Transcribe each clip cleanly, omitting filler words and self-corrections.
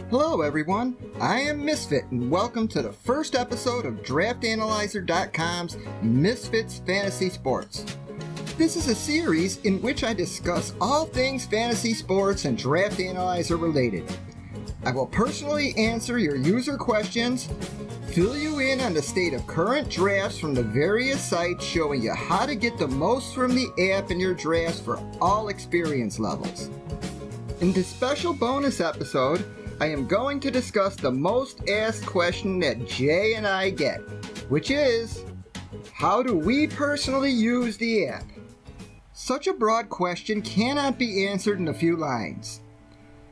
Hello everyone, I am Misfit and welcome to the first episode of DraftAnalyzer.com's Misfit's Fantasy Sports. This is a series in which I discuss all things fantasy sports and Draft Analyzer related. I will personally answer your user questions, fill you in on the state of current drafts from the various sites, showing you how to get the most from the app in your drafts for all experience levels. In this special bonus episode, I am going to discuss the most asked question that Jay and I get, which is, how do we personally use the app? Such a broad question cannot be answered in a few lines.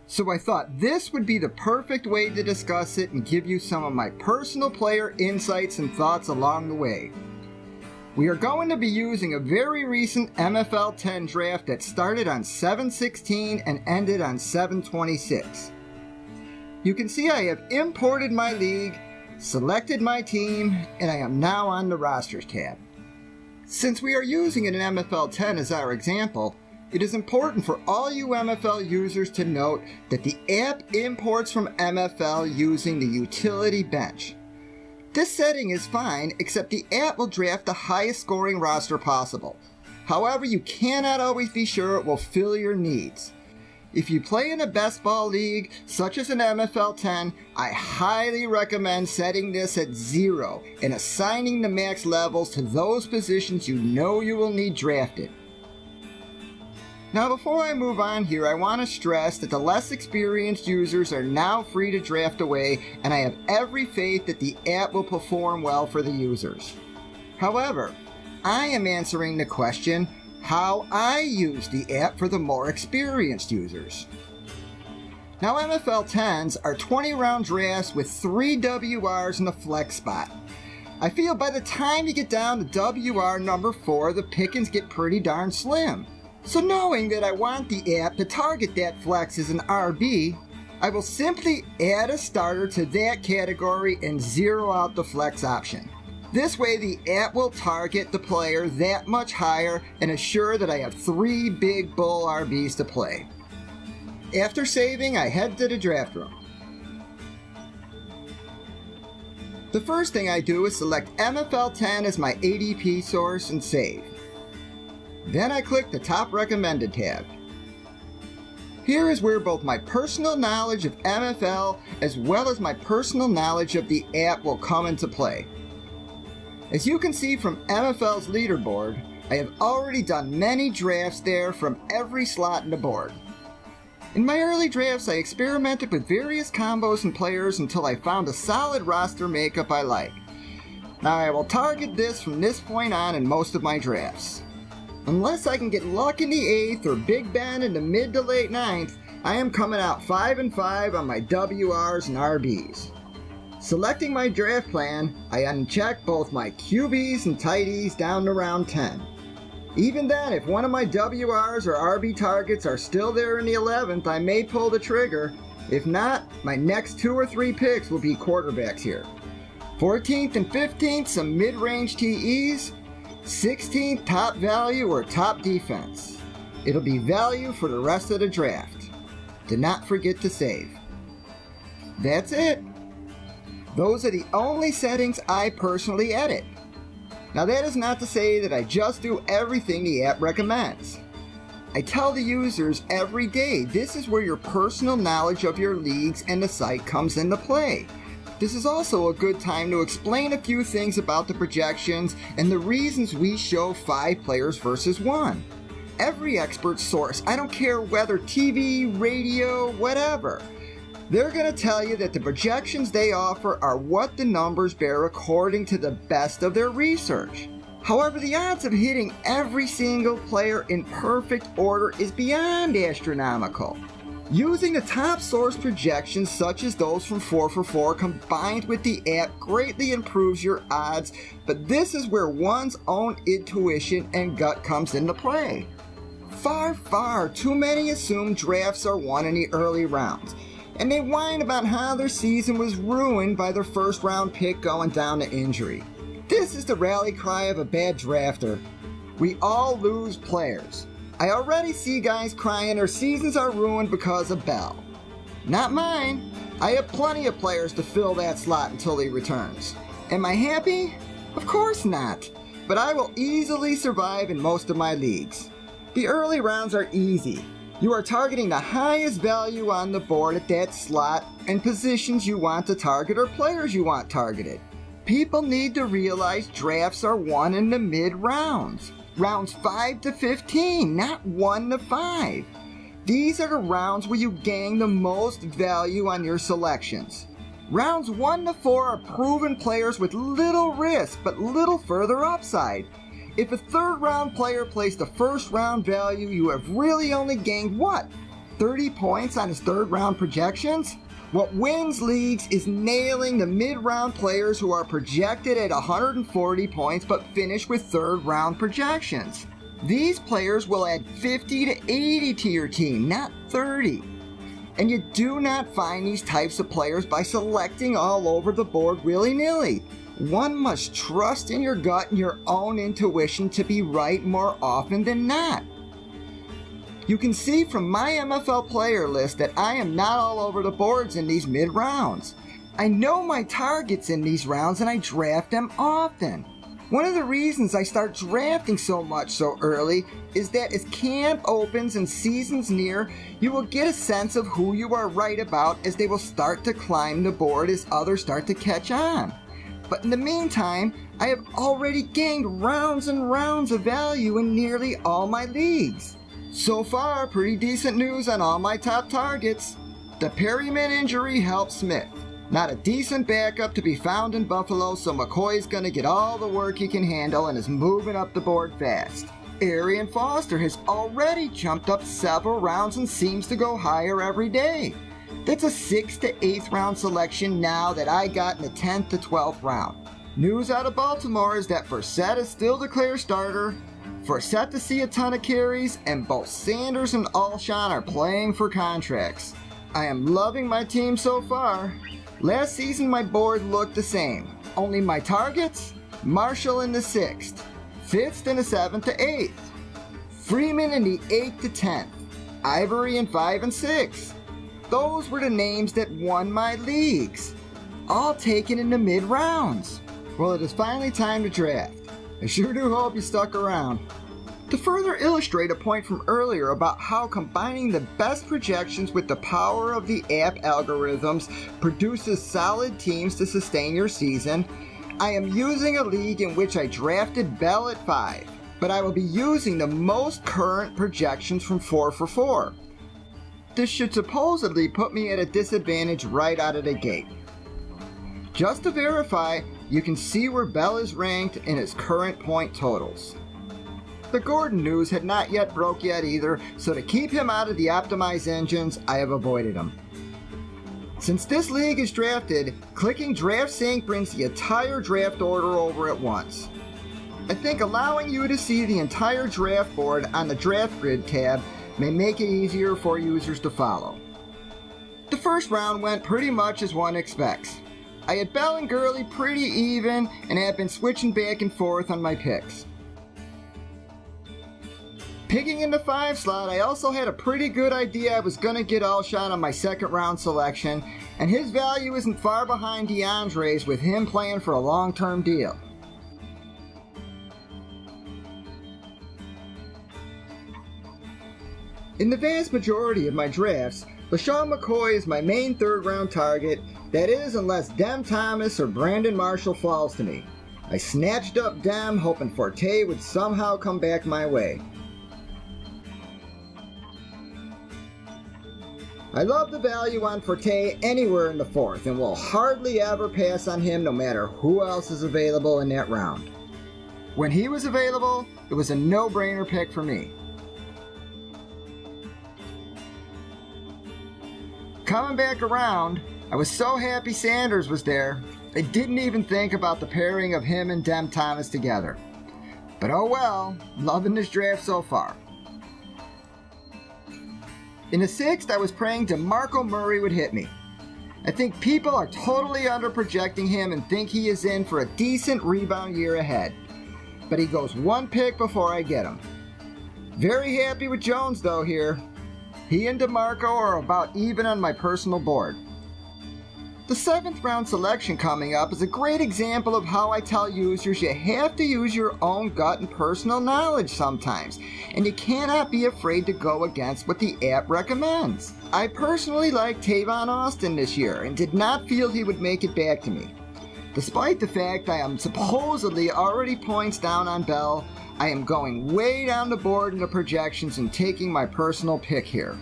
So I thought this would be the perfect way to discuss it and give you some of my personal player insights and thoughts along the way. We are going to be using a very recent MFL 10 draft that started on 7/16 and ended on 7/26. You can see I have imported my league, selected my team, and I am now on the Rosters tab. Since we are using an MFL 10 as our example, it is important for all you MFL users to note that the app imports from MFL using the utility bench. This setting is fine, except the app will draft the highest scoring roster possible. However, you cannot always be sure it will fill your needs. If you play in a best ball league, such as an MFL 10, I highly recommend setting this at 0 and assigning the max levels to those positions you know you will need drafted. Now before I move on here, I want to stress that the less experienced users are now free to draft away, and I have every faith that the app will perform well for the users. However, I am answering the question, how I use the app for the more experienced users. Now MFL 10s are 20-round drafts with 3 WRs in the flex spot. I feel by the time you get down to WR number 4, the pickings get pretty darn slim. So knowing that I want the app to target that flex as an RB, I will simply add a starter to that category and zero out the flex option. This way the app will target the player that much higher and assure that I have 3 big bull RBs to play. After saving, I head to the draft room. The first thing I do is select MFL 10 as my ADP source and save. Then I click the top recommended tab. Here is where both my personal knowledge of MFL as well as my personal knowledge of the app will come into play. As you can see from MFL's leaderboard, I have already done many drafts there from every slot in the board. In my early drafts, I experimented with various combos and players until I found a solid roster makeup I like. Now I will target this from this point on in most of my drafts. Unless I can get luck in the 8th or Big Ben in the mid to late 9th, I am coming out 5-5 on my WRs and RBs. Selecting my draft plan, I uncheck both my QBs and tighties down to round 10. Even then, if one of my WRs or RB targets are still there in the 11th, I may pull the trigger. If not, my next 2 or 3 picks will be quarterbacks here. 14th and 15th, some mid-range TEs. 16th, top value or top defense. It'll be value for the rest of the draft. Do not forget to save. That's it. Those are the only settings I personally edit. Now that is not to say that I just do everything the app recommends. I tell the users every day this is where your personal knowledge of your leagues and the site comes into play. This is also a good time to explain a few things about the projections and the reasons we show 5 players versus 1. Every expert source, I don't care whether TV, radio, whatever, they're going to tell you that the projections they offer are what the numbers bear according to the best of their research. However, the odds of hitting every single player in perfect order is beyond astronomical. Using the top source projections such as those from 4for4 combined with the app greatly improves your odds, but this is where one's own intuition and gut comes into play. Far too many assume drafts are won in the early rounds, and they whine about how their season was ruined by their first round pick going down to injury. This is the rally cry of a bad drafter. We all lose players. I already see guys crying their seasons are ruined because of Bell. Not mine. I have plenty of players to fill that slot until he returns. Am I happy? Of course not, but I will easily survive in most of my leagues. The early rounds are easy. You are targeting the highest value on the board at that slot and positions you want to target or players you want targeted. People need to realize drafts are won in the mid-rounds. Rounds 5 to 15, not 1 to 5. These are the rounds where you gain the most value on your selections. Rounds 1 to 4 are proven players with little risk but little further upside. If a third round player placed a first round value, you have really only gained what? 30 points on his third round projections? What wins leagues is nailing the mid-round players who are projected at 140 points but finish with third round projections. These players will add 50 to 80 to your team, not 30. And you do not find these types of players by selecting all over the board willy-nilly. One must trust in your gut and your own intuition to be right more often than not. You can see from my MFL player list that I am not all over the boards in these mid-rounds. I know my targets in these rounds and I draft them often. One of the reasons I start drafting so much so early is that as camp opens and seasons near, you will get a sense of who you are right about as they will start to climb the board as others start to catch on. But in the meantime, I have already gained rounds and rounds of value in nearly all my leagues. So far, pretty decent news on all my top targets. The Perryman injury helped Smith. Not a decent backup to be found in Buffalo, so McCoy's gonna get all the work he can handle and is moving up the board fast. Arian Foster has already jumped up several rounds and seems to go higher every day. That's a 6th to 8th round selection now that I got in the 10th to 12th round. News out of Baltimore is that Forsett is still the clear starter, Forsett to see a ton of carries, and both Sanders and Alshon are playing for contracts. I am loving my team so far. Last season my board looked the same, only my targets? Marshall in the 6th, Fitz in the 7th to 8th, Freeman in the 8th to 10th, Ivory in 5 and 6. Those were the names that won my leagues, all taken in the mid-rounds. Well, it is finally time to draft. I sure do hope you stuck around. To further illustrate a point from earlier about how combining the best projections with the power of the app algorithms produces solid teams to sustain your season, I am using a league in which I drafted Bell at 5, but I will be using the most current projections from 4 for 4. This should supposedly put me at a disadvantage right out of the gate. Just to verify, you can see where Bell is ranked in his current point totals. The Gordon news had not yet broke yet either, so to keep him out of the optimized engines, I have avoided him. Since this league is drafted, clicking Draft Sync brings the entire draft order over at once. I think allowing you to see the entire draft board on the Draft Grid tab may make it easier for users to follow. The first round went pretty much as one expects. I had Bell and Gurley pretty even and have been switching back and forth on my picks. Picking in the 5 slot, I also had a pretty good idea I was going to get Alshon on my second round selection, and his value isn't far behind DeAndre's with him playing for a long-term deal. In the vast majority of my drafts, LaShawn McCoy is my main third round target, that is unless Dem Thomas or Brandon Marshall falls to me. I snatched up Dem hoping Forte would somehow come back my way. I love the value on Forte anywhere in the 4th and will hardly ever pass on him no matter who else is available in that round. When he was available, it was a no-brainer pick for me. Coming back around, I was so happy Sanders was there, I didn't even think about the pairing of him and Dem Thomas together. But oh well, loving this draft so far. In the 6th, I was praying DeMarco Murray would hit me. I think people are totally underprojecting him and think he is in for a decent rebound year ahead. But he goes one pick before I get him. Very happy with Jones though here. He and DeMarco are about even on my personal board. The 7th round selection coming up is a great example of how I tell users you have to use your own gut and personal knowledge sometimes, and you cannot be afraid to go against what the app recommends. I personally like Tavon Austin this year and did not feel he would make it back to me. Despite the fact I am supposedly already points down on Bell, I am going way down the board in the projections and taking my personal pick here.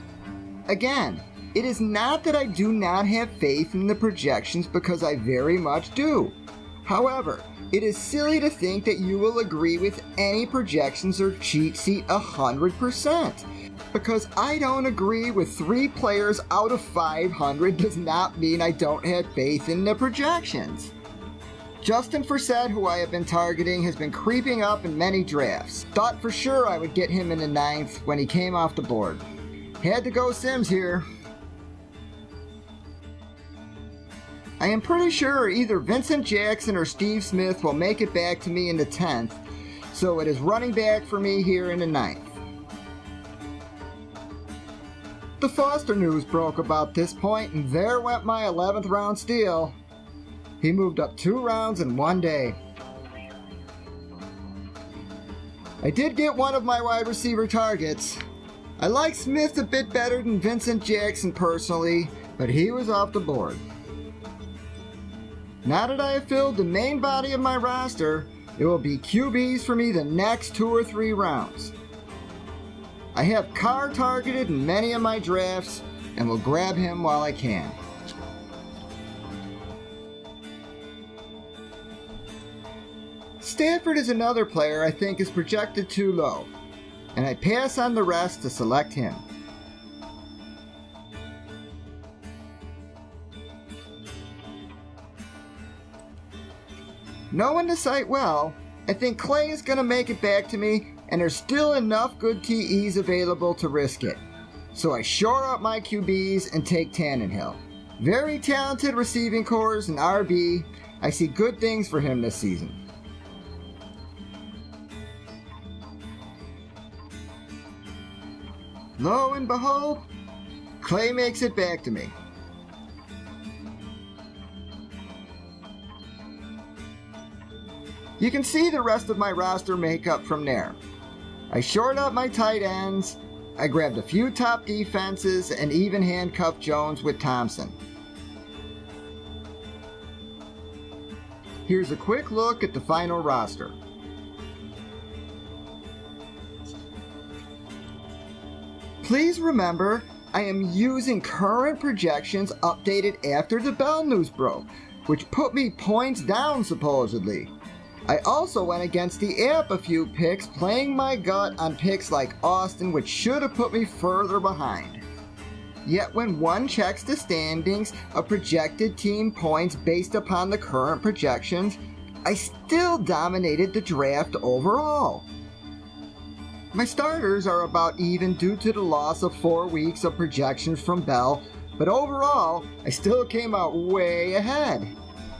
Again, it is not that I do not have faith in the projections, because I very much do. However, it is silly to think that you will agree with any projections or cheat sheet 100%. Because I don't agree with 3 players out of 500 does not mean I don't have faith in the projections. Justin Forsett, who I have been targeting, has been creeping up in many drafts. Thought for sure I would get him in the 9th when he came off the board. Had to go Sims here. I am pretty sure either Vincent Jackson or Steve Smith will make it back to me in the 10th, so it is running back for me here in the 9th. The Foster news broke about this point, and there went my 11th round steal. He moved up 2 rounds in 1 day. I did get one of my wide receiver targets. I like Smith a bit better than Vincent Jackson personally, but he was off the board. Now that I have filled the main body of my roster, it will be QBs for me the next 2 or 3 rounds. I have Carr targeted in many of my drafts and will grab him while I can. Stafford is another player I think is projected too low, and I pass on the rest to select him. Knowing the site well, I think Clay is going to make it back to me, and there's still enough good TEs available to risk it. So I shore up my QBs and take Tannehill. Very talented receiving cores and RB. I see good things for him this season. Lo and behold, Clay makes it back to me. You can see the rest of my roster makeup from there. I shored up my tight ends, I grabbed a few top defenses, and even handcuffed Jones with Thompson. Here's a quick look at the final roster. Please remember, I am using current projections updated after the Bell news broke, which put me points down supposedly. I also went against the app a few picks, playing my gut on picks like Austin, which should have put me further behind. Yet when one checks the standings of projected team points based upon the current projections, I still dominated the draft overall. My starters are about even due to the loss of 4 weeks of projections from Bell, but overall, I still came out way ahead.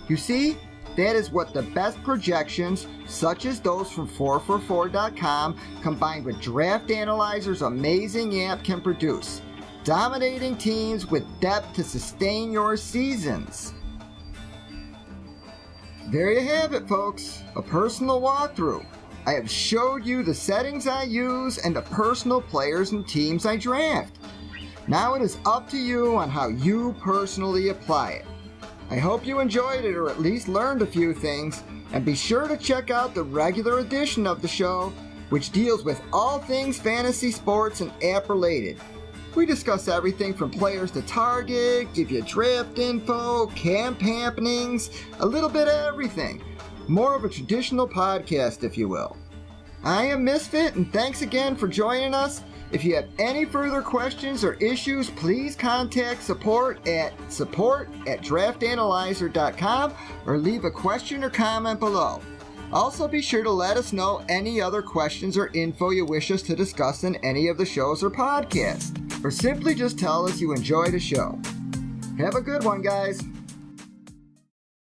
You see? That is what the best projections, such as those from 4for4.com, combined with Draft Analyzer's amazing app, can produce. Dominating teams with depth to sustain your seasons. There you have it, folks. A personal walkthrough. I have showed you the settings I use and the personal players and teams I draft. Now it is up to you on how you personally apply it. I hope you enjoyed it or at least learned a few things, and be sure to check out the regular edition of the show, which deals with all things fantasy sports and app related. We discuss everything from players to target, give you draft info, camp happenings, a little bit of everything. More of a traditional podcast, if you will. I am Misfit, and thanks again for joining us. If you have any further questions or issues, please contact support at draftanalyzer.com or leave a question or comment below. Also, be sure to let us know any other questions or info you wish us to discuss in any of the shows or podcasts, or simply just tell us you enjoy the show. Have a good one, guys.